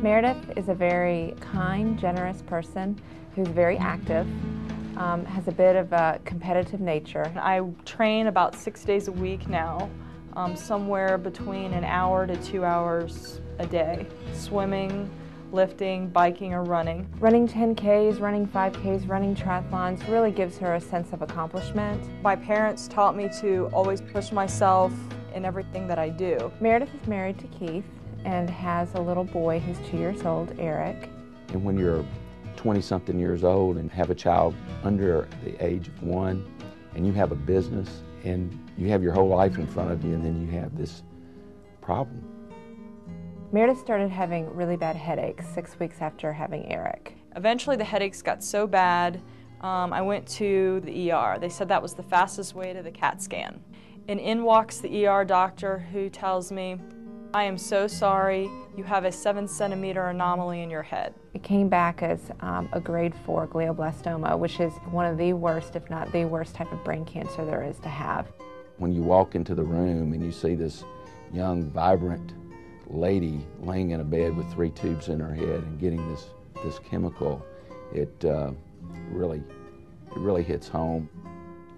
Meredith is a very kind, generous person who's very active, has a bit of a competitive nature. I train about 6 days a week now, somewhere between an hour to 2 hours a day. Swimming, lifting, biking, or running. Running 10Ks, running 5Ks, running triathlons really gives her a sense of accomplishment. My parents taught me to always push myself in everything that I do. Meredith is married to Keith and has a little boy who's 2 years old, Eric. And when you're 20-something years old and have a child under the age of 1, and you have a business, and you have your whole life in front of you, and then you have this problem. Meredith started having really bad headaches 6 weeks after having Eric. Eventually the headaches got so bad, I went to the ER. They said that was the fastest way to the CAT scan. And in walks the ER doctor who tells me, "I am so sorry, you have a 7-centimeter anomaly in your head." It came back as a grade 4 glioblastoma, which is one of the worst, if not the worst type of brain cancer there is to have. When you walk into the room and you see this young, vibrant lady laying in a bed with 3 tubes in her head and getting this chemical, it really hits home.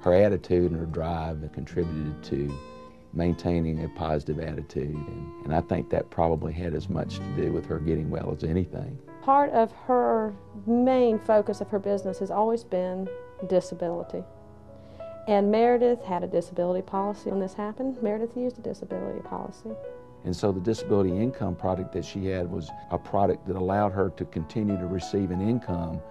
Her attitude and her drive have contributed to maintaining a positive attitude, and I think that probably had as much to do with her getting well as anything. Part of her main focus of her business has always been disability. And Meredith had a disability policy. When this happened, Meredith used a disability policy. And so the disability income product that she had was a product that allowed her to continue to receive an income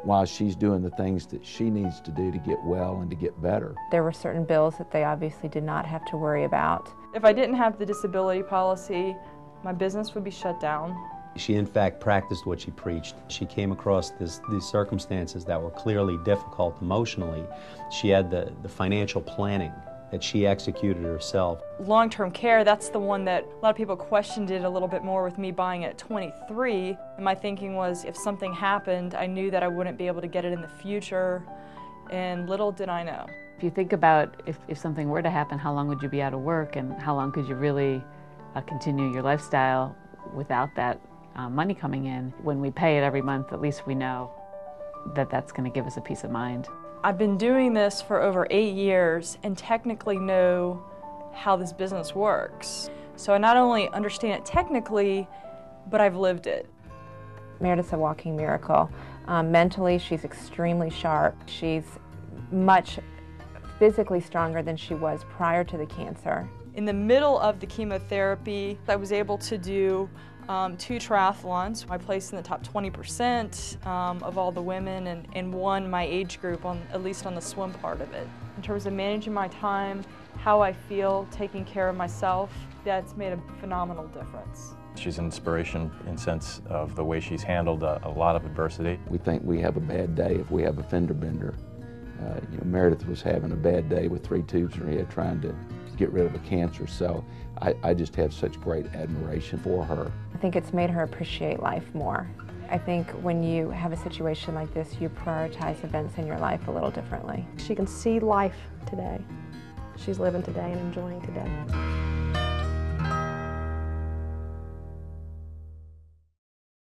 while she's doing the things that she needs to do to get well and to get better. There were certain bills that they obviously did not have to worry about. If I didn't have the disability policy, my business would be shut down. She in fact practiced what she preached. She came across these circumstances that were clearly difficult emotionally. She had the financial planning that she executed herself. Long-term care, that's the one that a lot of people questioned it a little bit more with me buying it at 23. And my thinking was if something happened, I knew that I wouldn't be able to get it in the future, and little did I know. If you think about if something were to happen, how long would you be out of work, and how long could you really continue your lifestyle without that money coming in? When we pay it every month, at least we know that that's going to give us a peace of mind. I've been doing this for over 8 years and technically know how this business works. So I not only understand it technically, but I've lived it. Meredith's a walking miracle. Mentally, she's extremely sharp. She's much physically stronger than she was prior to the cancer. In the middle of the chemotherapy, I was able to do 2 triathlons. I placed in the top 20% of all the women and won my age group, at least on the swim part of it. In terms of managing my time, how I feel, taking care of myself, that's made a phenomenal difference. She's an inspiration in the sense of the way she's handled a lot of adversity. We think we have a bad day if we have a fender bender. Meredith was having a bad day with 3 tubes in her head trying to get rid of a cancer, so I just have such great admiration for her. I think it's made her appreciate life more. I think when you have a situation like this, you prioritize events in your life a little differently. She can see life today. She's living today and enjoying today.